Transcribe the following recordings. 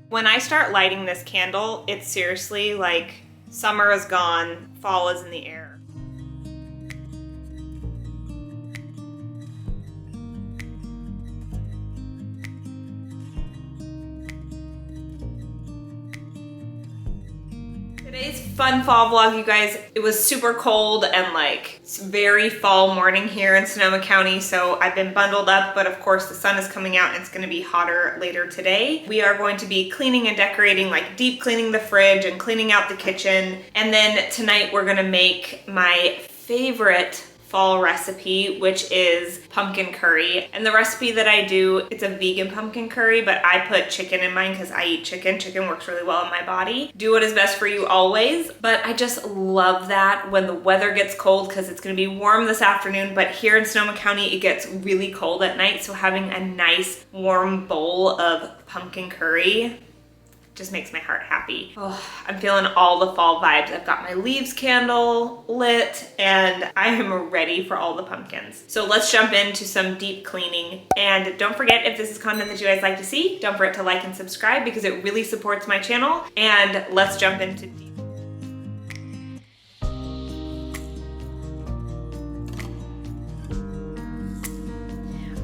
When I start lighting this candle, it's seriously like summer is gone, fall is in the air. Today's fun fall vlog, you guys. It was super cold and like it's very fall morning here in Sonoma County, so I've been bundled up, but of course the sun is coming out and it's gonna be hotter later today. We are going to be cleaning and decorating, like deep cleaning the fridge and cleaning out the kitchen. And then tonight we're gonna make my favorite fall recipe, which is pumpkin curry. And the recipe that I do, it's a vegan pumpkin curry, but I put chicken in mine because I eat chicken. Chicken works really well in my body. Do what is best for you always. But I just love that when the weather gets cold, because it's gonna be warm this afternoon, but here in Sonoma County, it gets really cold at night. So having a nice warm bowl of pumpkin curry just makes my heart happy. Oh, I'm feeling all the fall vibes. I've got my leaves candle lit and I am ready for all the pumpkins. So let's jump into some deep cleaning. And don't forget, if this is content that you guys like to see, don't forget to like and subscribe because it really supports my channel. And let's jump into deep.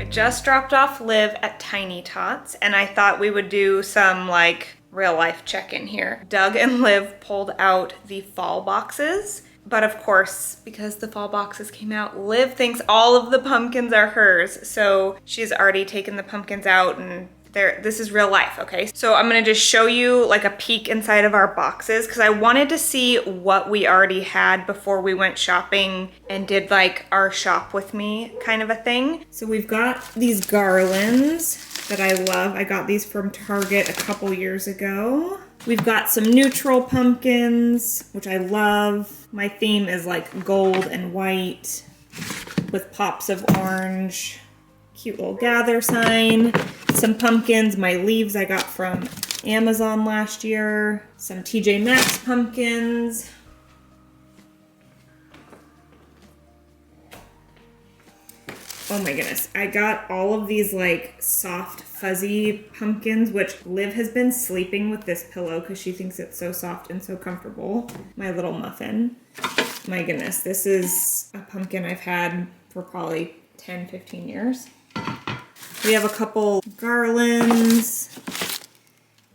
I just dropped off Liv at Tiny Tots and I thought we would do some like real life check-in here. Doug and Liv pulled out the fall boxes, but of course, because the fall boxes came out, Liv thinks all of the pumpkins are hers. So she's already taken the pumpkins out and this is real life, okay? So I'm gonna just show you like a peek inside of our boxes because I wanted to see what we already had before we went shopping and did like our shop with me kind of a thing. So we've got these garlands that I love. I got these from Target a couple years ago. We've got some neutral pumpkins, which I love. My theme is like gold and white with pops of orange. Cute little gather sign. Some pumpkins, my leaves I got from Amazon last year. Some TJ Maxx pumpkins. Oh my goodness, I got all of these like soft fuzzy pumpkins, which Liv has been sleeping with this pillow because she thinks it's so soft and so comfortable. My little muffin. My goodness, this is a pumpkin I've had for probably 10, 15 years. We have a couple garlands,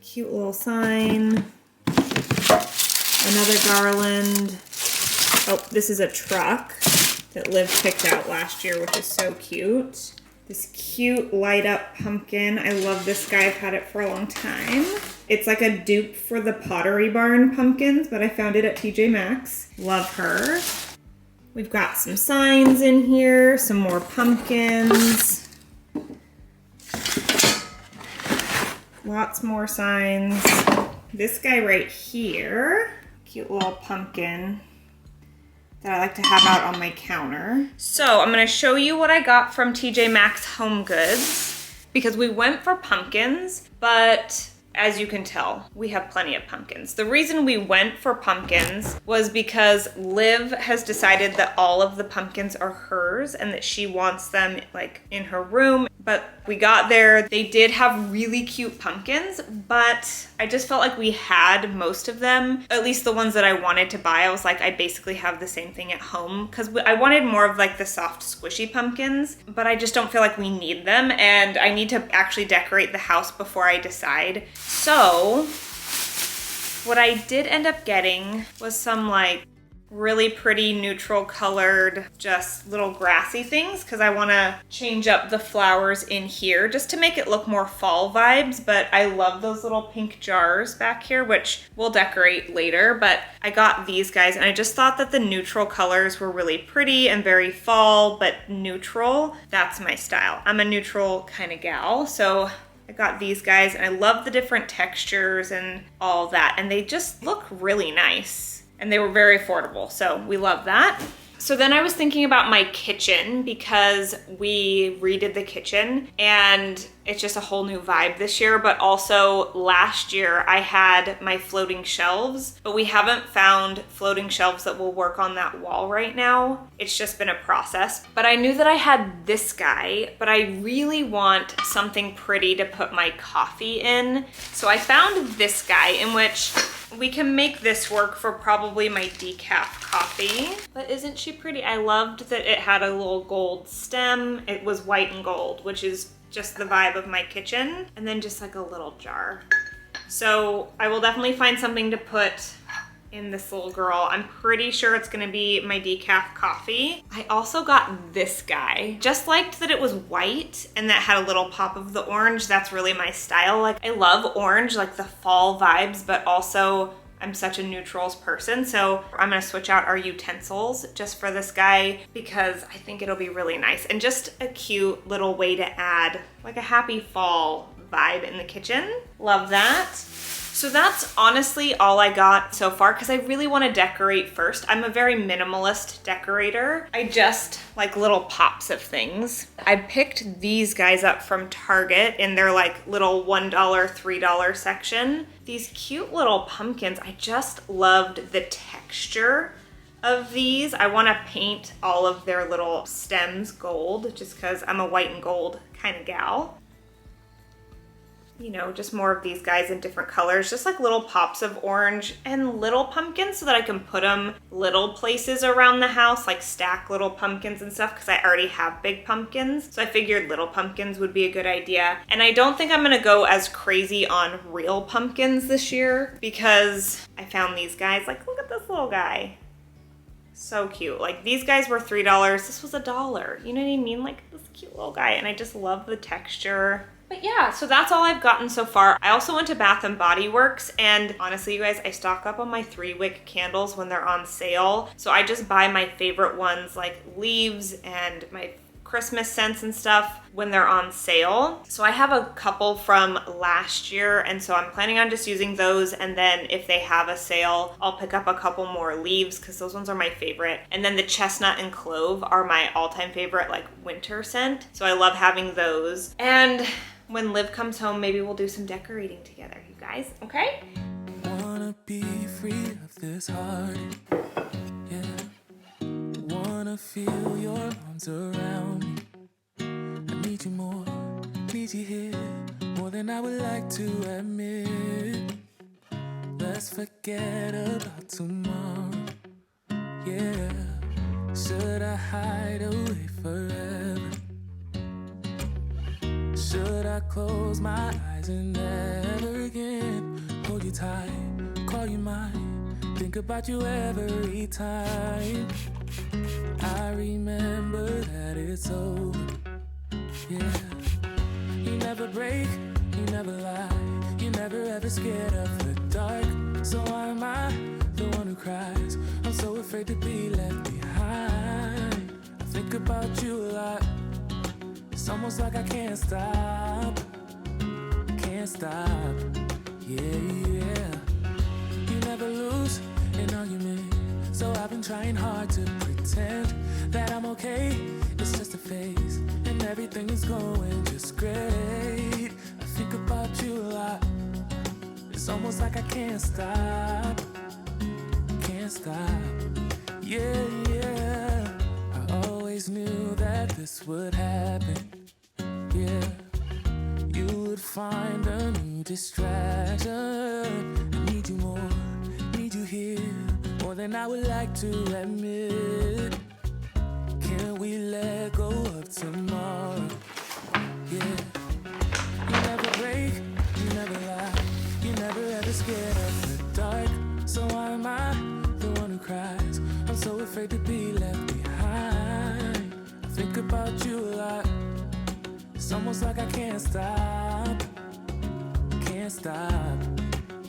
cute little sign, another garland. Oh, this is a truck that Liv picked out last year, which is so cute. This cute light up pumpkin. I love this guy. I've had it for a long time. It's like a dupe for the Pottery Barn pumpkins, but I found it at TJ Maxx. Love her. We've got some signs in here, some more pumpkins. Lots more signs. This guy right here, cute little pumpkin that I like to have out on my counter. So I'm gonna show you what I got from TJ Maxx Home Goods because we went for pumpkins, but as you can tell, we have plenty of pumpkins. The reason we went for pumpkins was because Liv has decided that all of the pumpkins are hers and that she wants them like in her room. But we got there, they did have really cute pumpkins, but I just felt like we had most of them, at least the ones that I wanted to buy. I was like, I basically have the same thing at home because I wanted more of like the soft squishy pumpkins, but I just don't feel like we need them and I need to actually decorate the house before I decide. So what I did end up getting was some like really pretty neutral colored, just little grassy things because I want to change up the flowers in here just to make it look more fall vibes. But I love those little pink jars back here, which we'll decorate later. But I got these guys and I just thought that the neutral colors were really pretty and very fall, but neutral. That's my style. I'm a neutral kind of gal. So I got these guys and I love the different textures and all that. And they just look really nice. And they were very affordable, so we love that. So then I was thinking about my kitchen because we redid the kitchen and it's just a whole new vibe this year, but also last year I had my floating shelves, but we haven't found floating shelves that will work on that wall right now. It's just been a process. But I knew that I had this guy, but I really want something pretty to put my coffee in. So I found this guy in which we can make this work for probably my decaf coffee. But isn't she pretty? I loved that it had a little gold stem. It was white and gold, which is just the vibe of my kitchen. And then just like a little jar. So I will definitely find something to put in this little girl. I'm pretty sure it's gonna be my decaf coffee. I also got this guy. Just liked that it was white and that had a little pop of the orange. That's really my style. Like, I love orange, like the fall vibes, but also I'm such a neutrals person. So I'm gonna switch out our utensils just for this guy because I think it'll be really nice and just a cute little way to add like a happy fall vibe in the kitchen. Love that. So that's honestly all I got so far because I really want to decorate first. I'm a very minimalist decorator. I just like little pops of things. I picked these guys up from Target in their like little $1, $3 section. These cute little pumpkins. I just loved the texture of these. I want to paint all of their little stems gold just because I'm a white and gold kind of gal. You know, just more of these guys in different colors, just like little pops of orange and little pumpkins so that I can put them little places around the house, like stack little pumpkins and stuff because I already have big pumpkins. So I figured little pumpkins would be a good idea. And I don't think I'm gonna go as crazy on real pumpkins this year because I found these guys. Like, look at this little guy. So cute. Like, these guys were $3. This was $1. You know what I mean? Like, this cute little guy. And I just love the texture. But yeah, so that's all I've gotten so far. I also went to Bath & Body Works, and honestly, you guys, I stock up on my 3-wick candles when they're on sale. So I just buy my favorite ones like leaves and my Christmas scents and stuff when they're on sale. So I have a couple from last year, and so I'm planning on just using those, and then if they have a sale, I'll pick up a couple more leaves because those ones are my favorite. And then the chestnut and clove are my all-time favorite like winter scent. So I love having those. And when Liv comes home, maybe we'll do some decorating together, you guys, okay? Wanna be free of this heart, yeah. Wanna feel your arms around me. I need you more, need you here, more than I would like to admit. Let's forget about tomorrow, yeah. Should I hide away forever? Should I close my eyes and never again hold you tight, call you mine, think about you every time? I remember that it's over, yeah. You never break, you never lie, you never ever scared of the dark. So why am I the one who cries? I'm so afraid to be left behind. I think about you a lot. It's almost like I can't stop, yeah, yeah. You never lose an argument, so I've been trying hard to pretend that I'm okay. It's just a phase, and everything is going just great. I think about you a lot. It's almost like I can't stop, yeah, yeah. I always knew that this would happen, yeah. You would find a new distraction. I need you more, need you here, more than I would like to admit. Can we let go of tomorrow, yeah. You never break, you never lie, you never ever scared of the dark. So why am I the one who cries? I'm so afraid to be left behind. I think about you a lot. It's almost like I can't stop,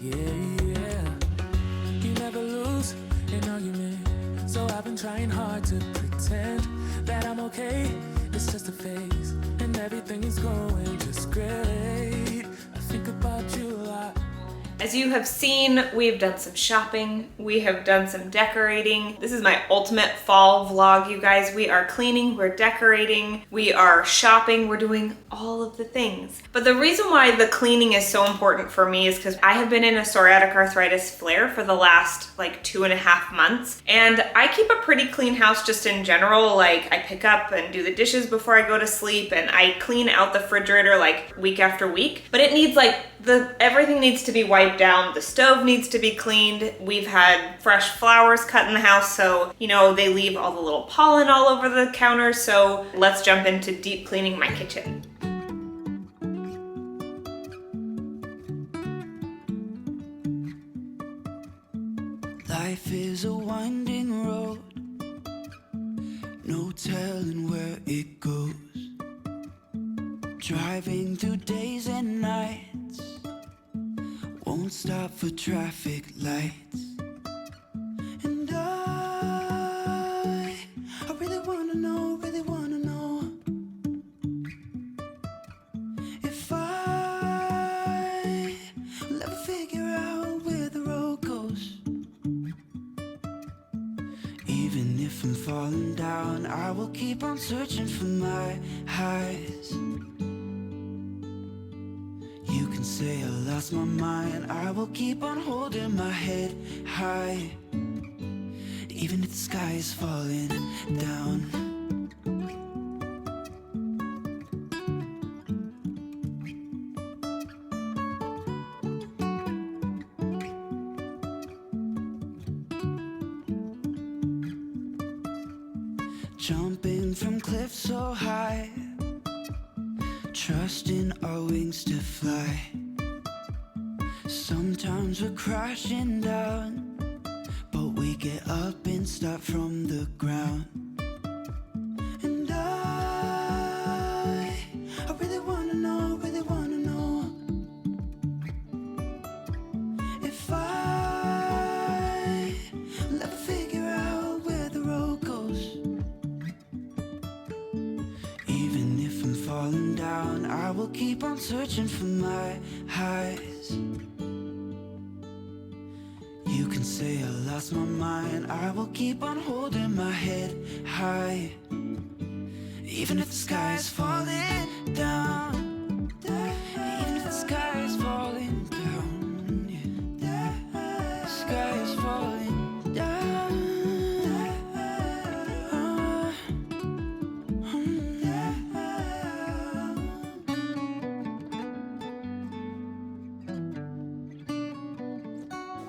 yeah, yeah. You never lose an argument, so I've been trying hard to pretend that I'm okay. It's just a phase, and everything is going just great. I think about you a lot. As you have seen, we've done some shopping, we have done some decorating. This is my ultimate fall vlog, you guys. We are cleaning, we're decorating, we are shopping, we're doing all of the things. But the reason why the cleaning is so important for me is because I have been in a psoriatic arthritis flare for the last like 2.5 months. And I keep a pretty clean house just in general. Like I pick up and do the dishes before I go to sleep, and I clean out the refrigerator like week after week. But it needs like, everything needs to be wiped down. The stove needs to be cleaned. We've had fresh flowers cut in the house, so you know they leave all the little pollen all over the counter. So let's jump into deep cleaning my kitchen. Life is a winding road, no telling where it goes. Driving through days and nights, won't stop for traffic lights. And I really wanna know if I will ever figure out where the road goes. Even if I'm falling down, I will keep on searching for my highs. You can say I lost my mind, I will keep on holding my head high, even if the sky is falling down. Jumping from cliffs so high, trusting our wings to fly. Sometimes we're crashing down, but we get up and start from the ground. And I really wanna know if I will ever figure out where the road goes. Even if I'm falling down, I will keep on searching for my highs. You can say I lost my mind, I will keep on holding my head high, even if the sky is falling down. Even if the sky is falling down, yeah. The sky is falling down.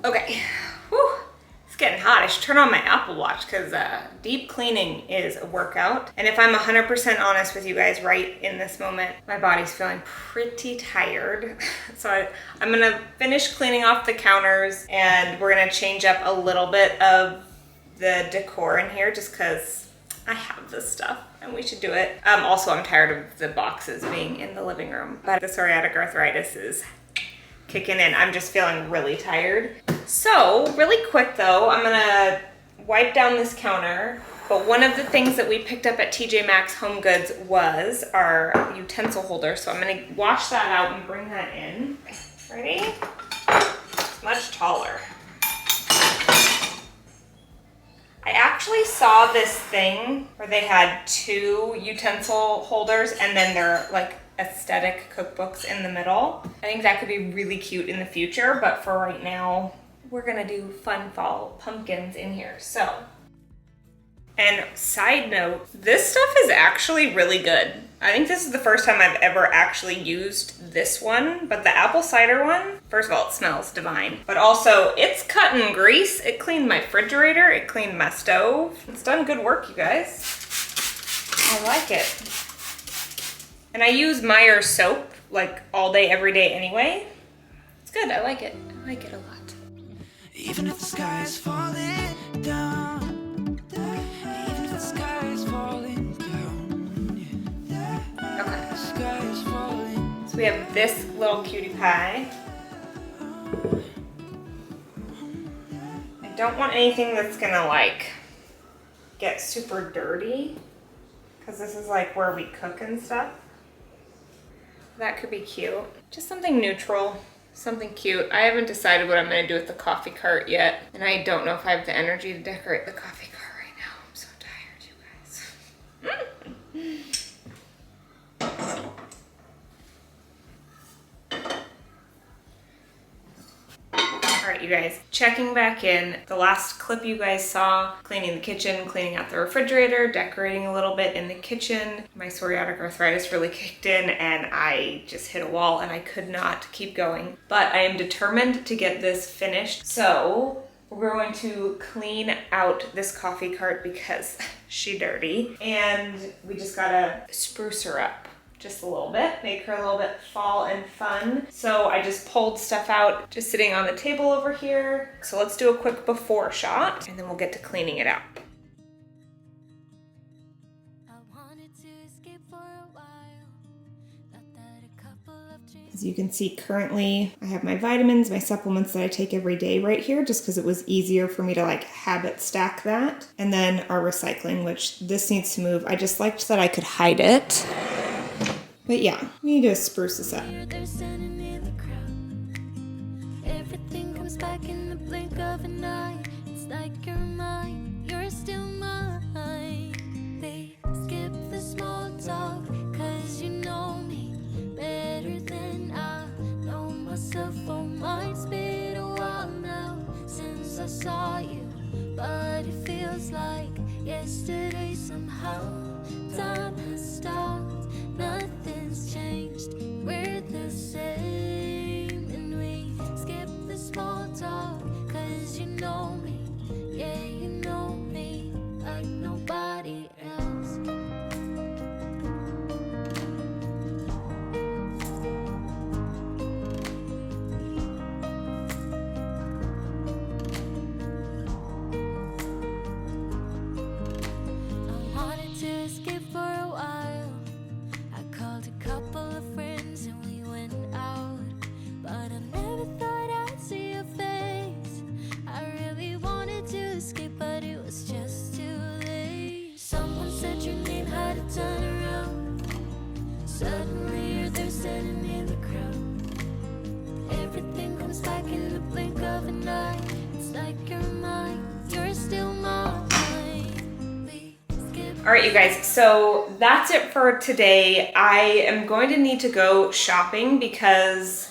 Okay, whew, it's getting hot. I should turn on my Apple Watch because deep cleaning is a workout. And if I'm 100% honest with you guys right in this moment, my body's feeling pretty tired. So I'm gonna finish cleaning off the counters, and we're gonna change up a little bit of the decor in here just because I have this stuff and we should do it. Also, I'm tired of the boxes being in the living room, but the psoriatic arthritis is kicking in. I'm just feeling really tired. So really quick though, I'm gonna wipe down this counter. But one of the things that we picked up at TJ Maxx Home Goods was our utensil holder. So I'm gonna wash that out and bring that in. Ready? It's much taller. I actually saw this thing where they had 2 utensil holders and then they're like aesthetic cookbooks in the middle. I think that could be really cute in the future, but for right now, we're gonna do fun fall pumpkins in here, so. And side note, this stuff is actually really good. I think this is the first time I've ever actually used this one, but the apple cider one, first of all, it smells divine, but also it's cutting grease. It cleaned my refrigerator, it cleaned my stove. It's done good work, you guys. I like it. And I use Meyer soap like all day, every day anyway. It's good, I like it. I like it a lot. Even if the sky is falling down, even if the sky is falling down, yeah. Okay. The sky is falling. So we have this little cutie pie. I don't want anything that's gonna like get super dirty, because this is like where we cook and stuff. That could be cute. Just something neutral. something cute. I haven't decided what I'm gonna do with the coffee cart yet, and I don't know if I have the energy to decorate the coffee cart right now. I'm so tired, you guys. Alright, you guys, checking back in. The last clip you guys saw, cleaning the kitchen, cleaning out the refrigerator, decorating a little bit in the kitchen. My psoriatic arthritis really kicked in and I just hit a wall and I could not keep going. But I am determined to get this finished. So we're going to clean out this coffee cart because she's dirty. And we just gotta spruce her up just a little bit, make her a little bit fall and fun. So I just pulled stuff out, just sitting on the table over here. So let's do a quick before shot and then we'll get to cleaning it out. As you can see, currently I have my vitamins, my supplements that I take every day right here, just because it was easier for me to like habit stack that. And then our recycling, which this needs to move. I just liked that I could hide it. But yeah, we need to spruce this up. Everything comes back in the blink of an eye. It's like you're mine, you're still mine. They skip the small talk, cause you know me better than I know myself. Oh, mine's been a while now since I saw you, but it feels like yesterday somehow. Time has stopped, nothing's changed, we're the same. And we skip the small talk, cause you know me, yeah, you know me like nobody else. I wanted to escape for a while. I called a couple of friends and we went out, but I never thought I'd see your face. I really wanted to escape, but it was just too late. Someone said your name, had to turn around. Suddenly you're there standing in the crowd. Everything comes back in the blink of an eye. It's like you're mine, you're still mine. All right, you guys, so that's it for today. I am going to need to go shopping because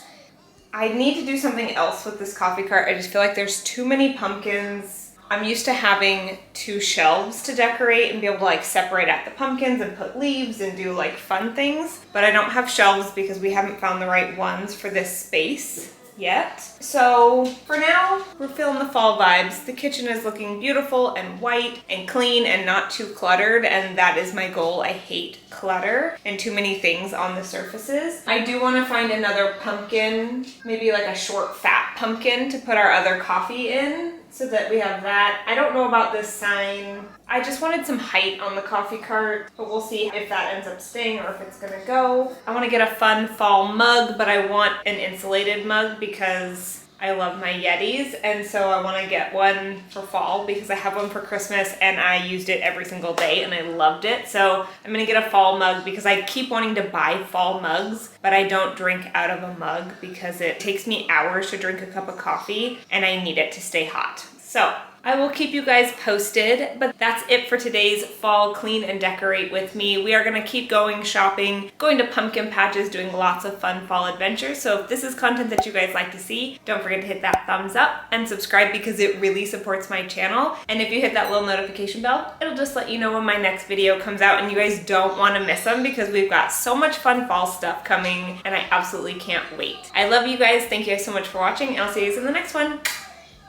I need to do something else with this coffee cart. I just feel like there's too many pumpkins. I'm used to having 2 shelves to decorate and be able to like separate out the pumpkins and put leaves and do like fun things, but I don't have shelves because we haven't found the right ones for this space yet. So for now, we're feeling the fall vibes. The kitchen is looking beautiful and white and clean and not too cluttered, and that is my goal. I hate clutter and too many things on the surfaces. I do want to find another pumpkin, maybe like a short fat pumpkin to put our other coffee in, so that we have that. I don't know about this sign. I just wanted some height on the coffee cart, but we'll see if that ends up staying or if it's gonna go. I wanna get a fun fall mug, but I want an insulated mug because I love my Yetis, and so I wanna get one for fall because I have one for Christmas and I used it every single day and I loved it. So I'm gonna get a fall mug because I keep wanting to buy fall mugs, but I don't drink out of a mug because it takes me hours to drink a cup of coffee and I need it to stay hot. So I will keep you guys posted, but that's it for today's fall clean and decorate with me. We are gonna keep going shopping, going to pumpkin patches, doing lots of fun fall adventures. So if this is content that you guys like to see, don't forget to hit that thumbs up and subscribe because it really supports my channel. And if you hit that little notification bell, it'll just let you know when my next video comes out, and you guys don't wanna miss them because we've got so much fun fall stuff coming and I absolutely can't wait. I love you guys. Thank you guys so much for watching, and I'll see you guys in the next one.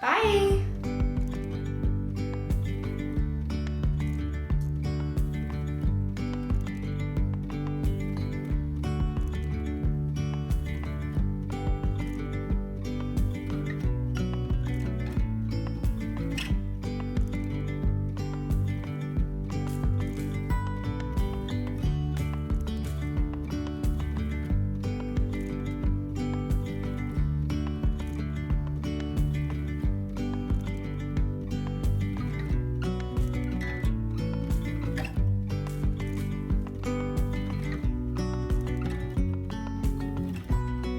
Bye.